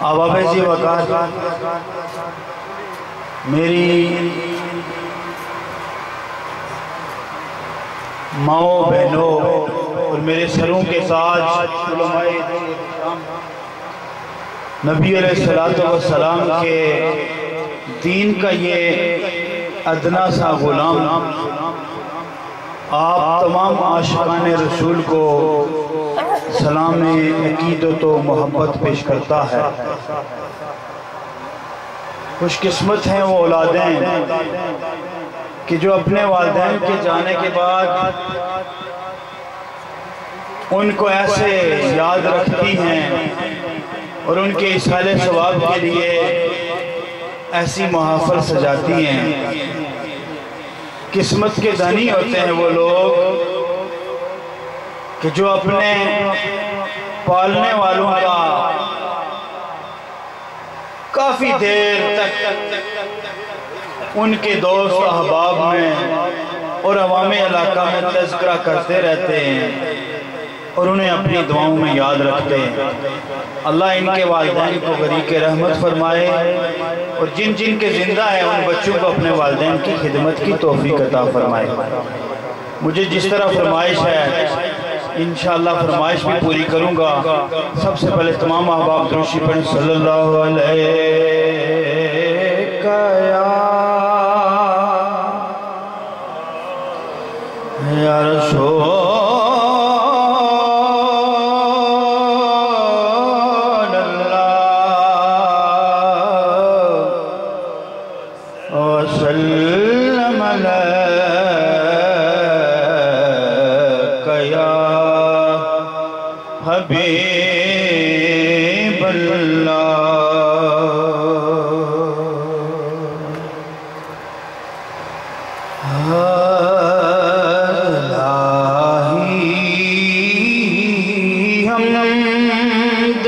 آبا فیضی وقار میری ماؤں بہنوں اور میرے سروں کے ساتھ علماء نبی علیہ السلام کے دین کا یہ ادنا سا غلام آپ تمام عاشقان رسول کو سلام عقیدت و محبت پیش کرتا ہے۔ خوش قسمت ہیں وہ اولادیں کہ جو اپنے والدین کے جانے کے بعد ان کو ایسے یاد رکھتی ہیں اور ان کے اصحال ثواب کے لیے ایسی محافل سجاتی ہیں۔ قسمت کے دھنی ہوتے ہیں وہ لوگ کہ جو اپنے پالنے والوں کا کافی دیر تک ان کے دوست احباب میں اور عوام علاقہ میں تذکرہ کرتے رہتے ہیں اور انہیں اپنی دعاؤں میں یاد رکھتے ہیں۔ اللہ ان کے والدین کو غریق رحمت فرمائے اور جن جن کے زندہ ہیں ان بچوں کو اپنے والدین کی خدمت کی توفیق عطا فرمائے۔ مجھے جس طرح فرمائش ہے انشاءاللہ فرمائش بھی پوری کروں گا۔ سب سے پہلے تمام احباب درود پڑھیں صلی اللہ علیہ یا رسول وسلم علیک یا حبیب اللہ۔ الہی حمد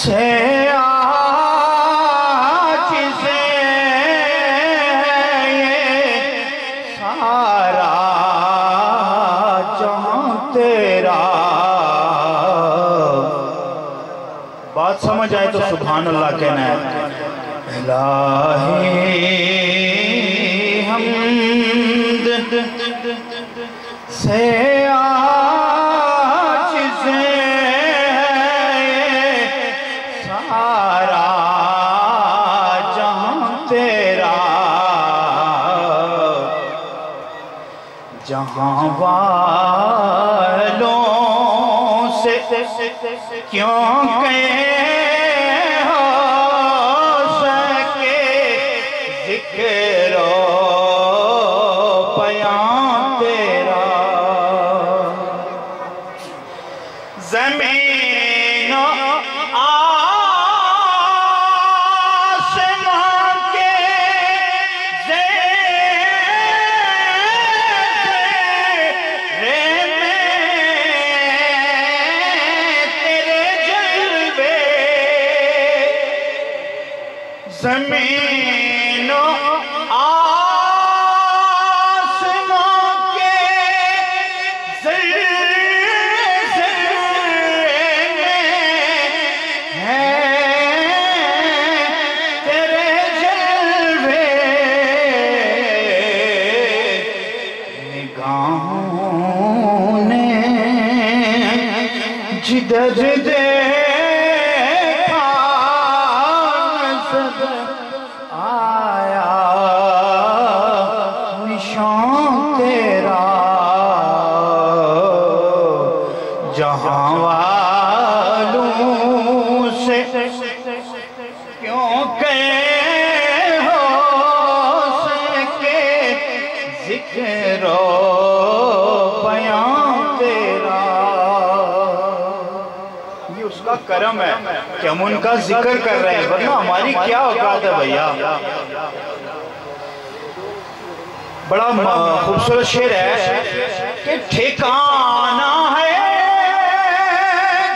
سے بات سمجھ آئے تو سبحان اللہ کہنا ہے۔ الہی حمد سے عاجز سارا جہاں تیرا، جہاں والوں سے کیونکہ ہو سکے ذکر و بیان تیرا، زمین و آسمان کے زمین و آسمان کے ذرے میں ہیں تیرے جلوے، نگاہوں نے جدھر آیا نشان تیرا، جہاں والوں سے کیونکہ ہو سکے ذکر و بیان تیرا۔ یہ اس کا کرم ہے کہ ہم ان کا ذکر کر رہے ہیں، ورنہ ہماری کیا اوقات ہے بھیا۔ بڑا خوبصورت شعر ہے کہ ٹھکانہ ہے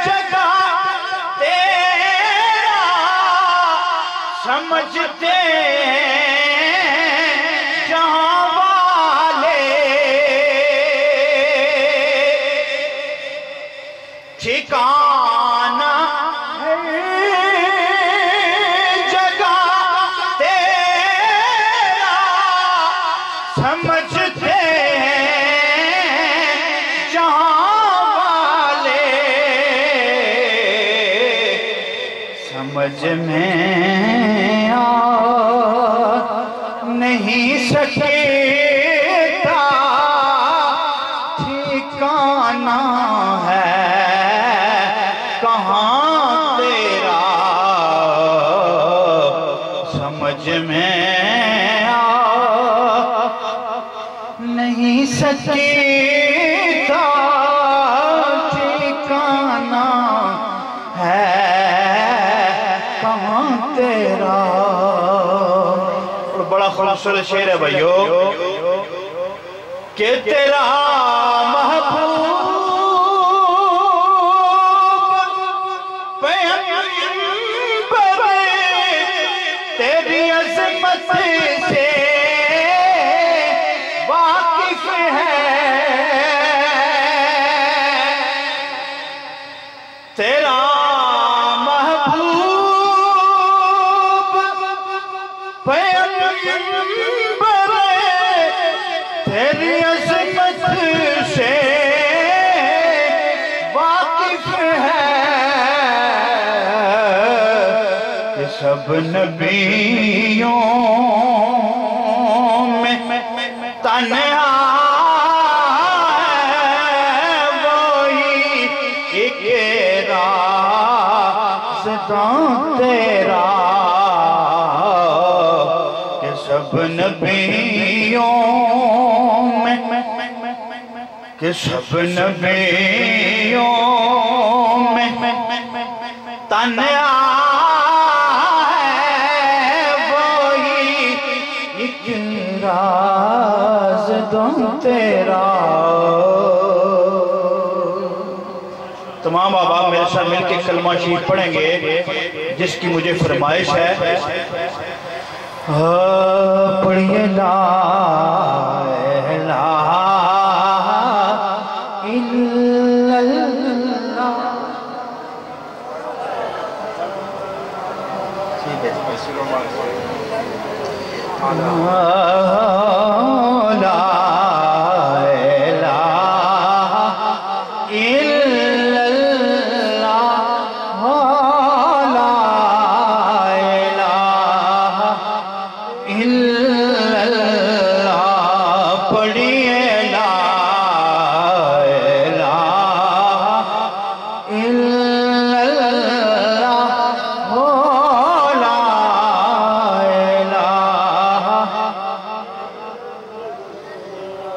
جگہ تیرا سمجھتے جہاں والے، ٹھکانہ سمجھ میں آ نہیں سکتا ٹھکانہ ہے کہاں تیرا سمجھ میں آ نہیں سکتا ٹھکانہ ہے کہاں تیرا۔ اور بڑا خوبصورت شعر ہے بھائیو کہ تیرا محبوب پیغمبر تیری عظمت سے واقف ہے، تیرا محبوب پیغمبر تیری عظمت سے واقف ہے کہ سب نبیوں میں تنہا ہے وہی ایک رازداں تیرا، کہ سب نبیوں میں کہ سب نبیوں میں تنہا ہے وہی ایک رازداں تیرا۔ تمام آباب میرے ساتھ مل کے کلمہ شریف پڑھیں گے جس کی مجھے فرمائش ہے۔ پڑھئے لا الہ الا اللہ۔ لا الہ الا اللہ، لا الہ الا اللہ۔ پڑھئے لا الہ الا اللہ، لا الہ۔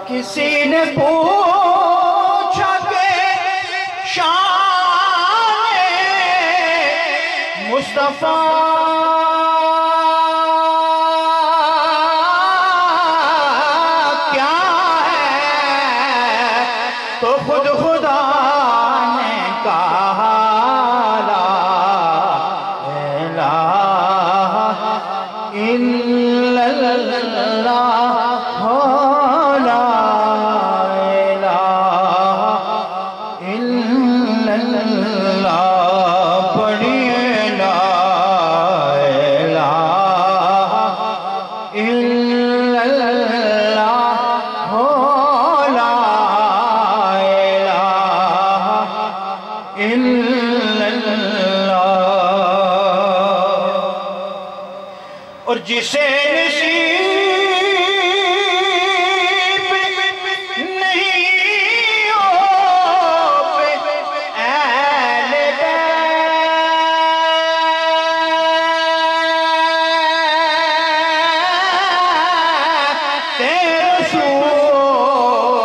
کسی نے پوچھا کہ شان مصطفیٰ کیا ہے، تو خود خدا نے کہا لا الہ الا اللہ، لا الہ الا اللہ۔ پڑھئے لا الہ الا اللہ، لا الہ الا اللہ۔ اور جسے نصیب نہیں ہو اہل بیت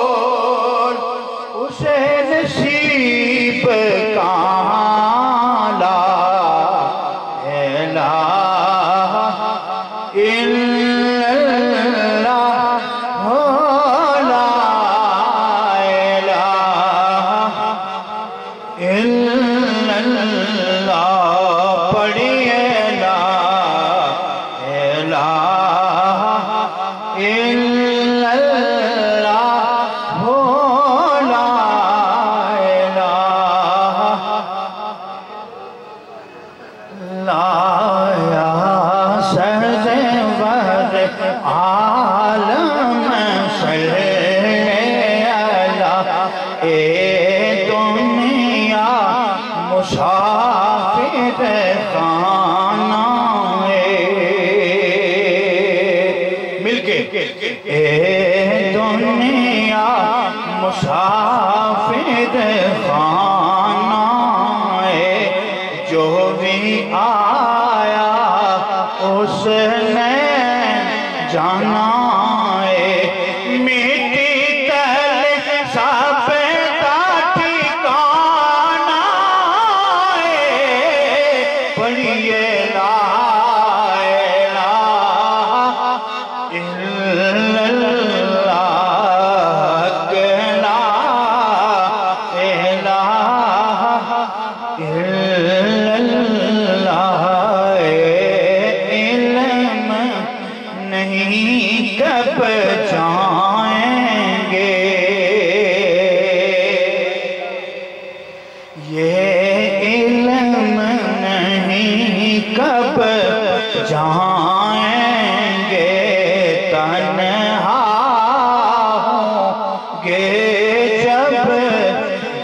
رسول اسے نصیب کہاں لا الہ الا اللہ، لا الہ الا اللہ۔ پڑھئے لا الہ الا اللہ، لا الہ لایا سہد ورد عالم صلی اللہ، اے دنیا مسافر خان جو بھی آیا اس نے جانا ہے مٹی تلے سب کا ٹھکانا ہے پڑھیے لا الہ الا اللہ لا الہ الا اللہ علم نہیں کب جائیں گے یہ علم نہیں کب جائیں گے تنہا ہوں گے جب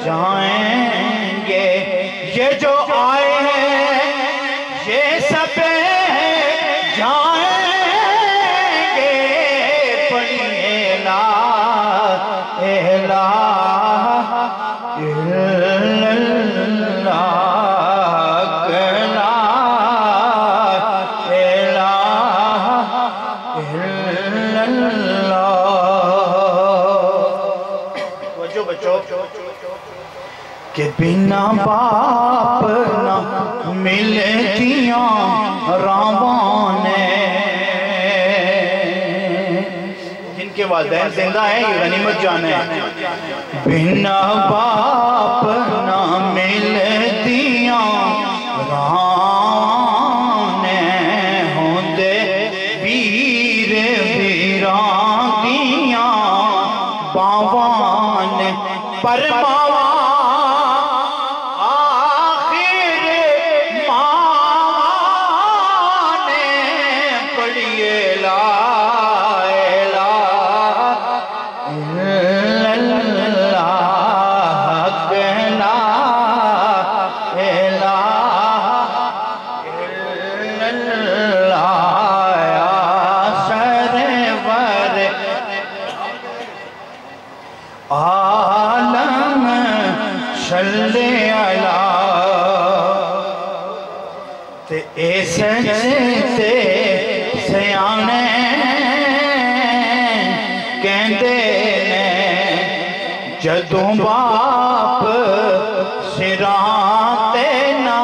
جائیں گے یہ جو آئے ہیں یہ سب جائیں گے پڑھیے لا الہ الا اللہ لا الہ الا اللہ وجہ بچو کہ بنا باپ نہ ملتیاں راوانے جن کے والدین زندہ ہیں یہ غنیمت جانے بنا باپ نہ ملتیاں راوانے ہوندے ویر ویران دیاں باوان پر عالم صلی اللہ تے اے سجدے سیانے کہندے نے جدوں باپ سراں تے نہ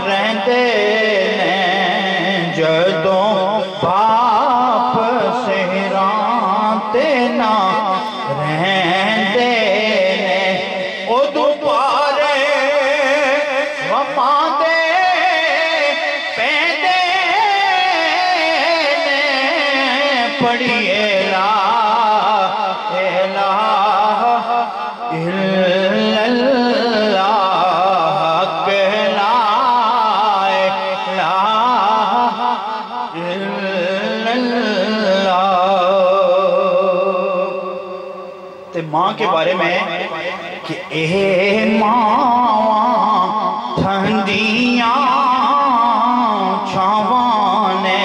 رہندے نے جدوں باپ سراں تے نہ رہندے نے ادو پارے وفا دے پیندے نے پڑھیے لا الہ الا اللہ لا الہ الا اللہ تے ماں کے بارے میں کہ اے ماں ٹھنڈیاں چھاوانے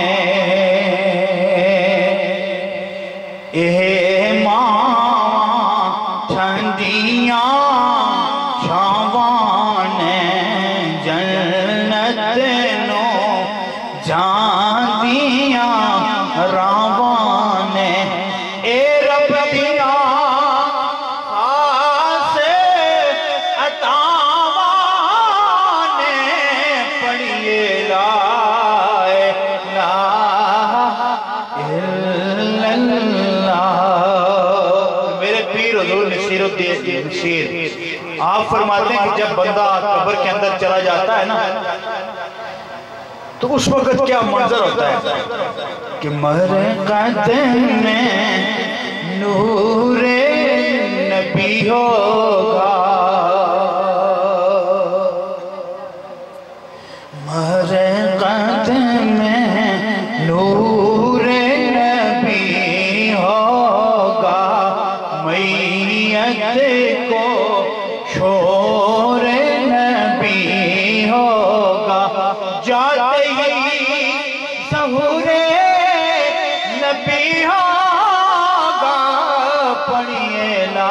اے ماں ٹھنڈیاں چھاوانے جنت نو جاندیاں راوانے اے رب دیاں آپ فرماتے ہیں کہ جب بندہ قبر کے اندر چلا جاتا ہے نا تو اس وقت کیا منظر ہوتا ہے کہ مرقد میں نور نبی ہوگا مرقد میں نور نبی ہوگا میت کو شور نبی ہوگا جاتے ہی ظہور نبی ہوگا پڑھیے لا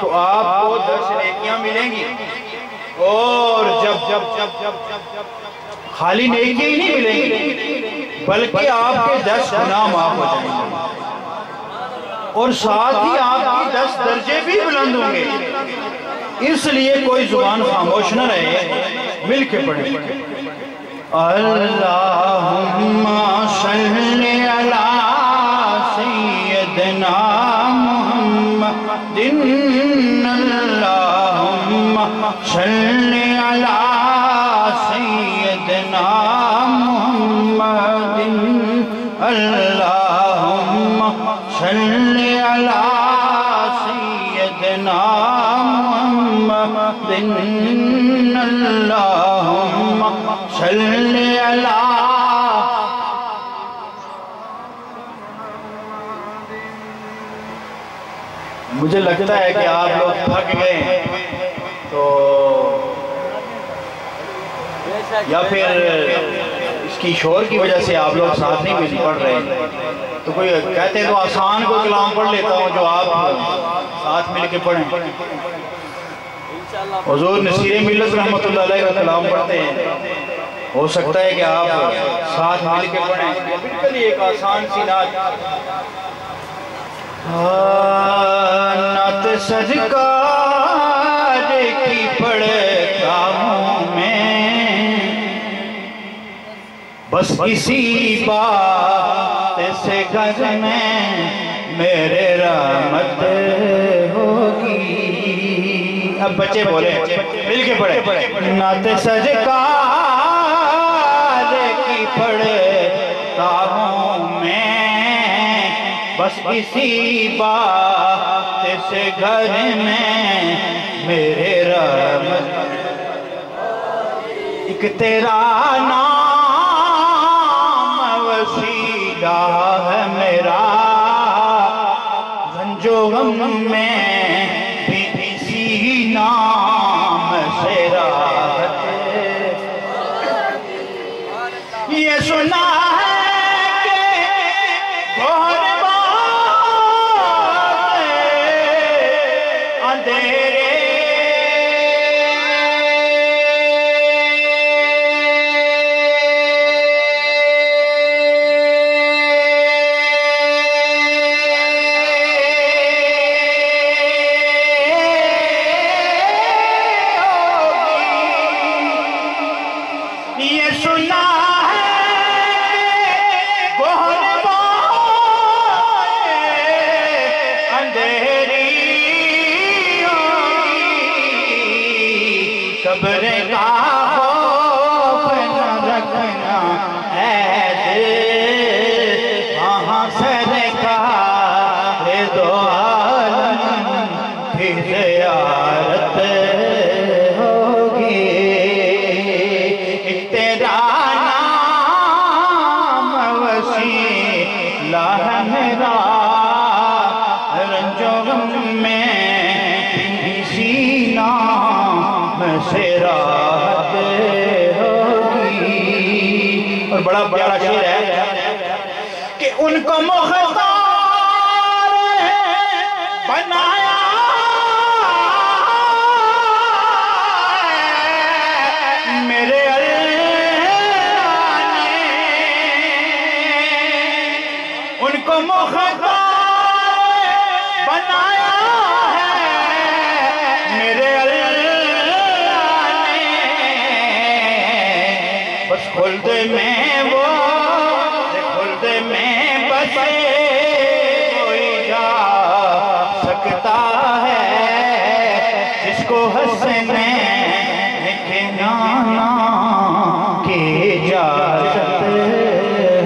تو آپ کو 10 نیکیاں ملیں گی، اور جب خالی نیکیاں ہی نہیں ملیں گی بلکہ آپ کے 10 گناہ معاف ہو جائیں گے، اور ساتھ ہی آپ کی 10 درجے بھی بلند ہوں گے۔ اس لیے کوئی زبان خاموش نہ رہے، مل کے پڑھیں۔ اللہم صلی علی سیدنا محمد، اللہم صلی علی سیدنا محمد، اللہم صلی علی سیدنا محمد، اللہم صلی علی۔ مجھے لگتا ہے کہ آپ لوگ تھک گئے ہیں، تو یا پھر اس کی شور کی وجہ سے آپ لوگ ساتھ نہیں مل پڑھ رہے ہیں، تو کوئی کہتے ہیں تو آسان کو کلام پڑھ لیتا ہوں جو آپ ساتھ مل کے پڑھیں۔ حضور نصیر ملت رحمت اللہ علیہ کا کلام پڑھتے ہیں، ہو سکتا ہے کہ آپ ساتھ مل کے پڑھیں، بالکل ایک آسان سی نعت۔ نعت سرکار کی پڑھتا ہوں میں، بس کسی بات سے گھر میں میرے رحمت ہوگی۔ اب بچے بولے، مل کے پڑھیں۔ نعت سرکار کی پڑھتا ہوں میں، بس کسی بات سے گھر میں میرے رحمت۔ ایک تیرا نام وسیلہ ہے میرا، رنج و غم میں بھی اسی نام سے راحت۔ یہ سنا قبر کا خوف نہ رکھنا ہے دل، وہاں سرکار دو عالم کی زیارت ہوگی۔ ایک تیرا نام وسیلہ ہے میرا، رنج و غم میں اسی نام سے راحت ہوگی۔ اور بڑا پیارا شعر ہے کہ ان کو مختار بنایا میرے اللہ نے، ان کو مختار بنایا ہے میرے اللہ نے، بس خلد میں وہ خلد میں بس کوئی جا سکتا ہے جس کو حسنین کے نام کی اجازت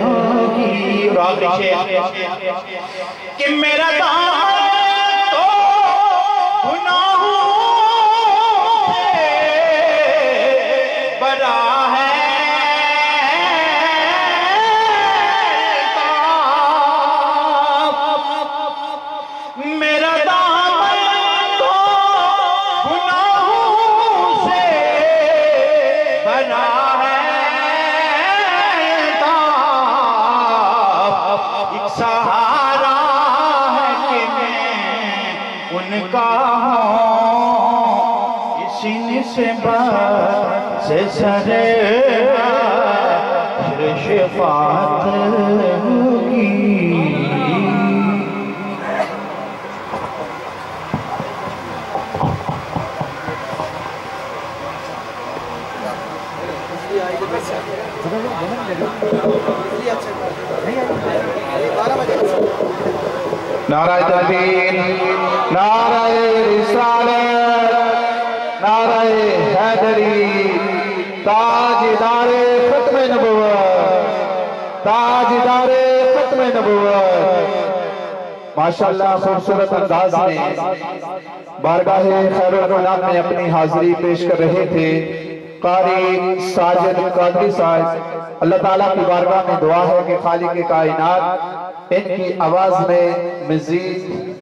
ہوگی۔ اور آخری شعر کہ میرا دامن تو گناہوں سے بڑا ہے، میرا دامن تو گناہوں سے سے بات سے سرے شفاعت ہوگی نعرہ تکبیر نعرہ رسالت نعرہ حیدری تاجدار ختم نبوت تاجدار ختم نبوت ماشاءاللہ خوبصورت انداز میں بارگاہ خیر الانام میں اپنی حاضری پیش کر رہے تھے قاری ساجد قادری صاحب اللہ تعالیٰ کی بارگاہ میں دعا ہے کہ خالق کائنات ان کی آواز میں مزید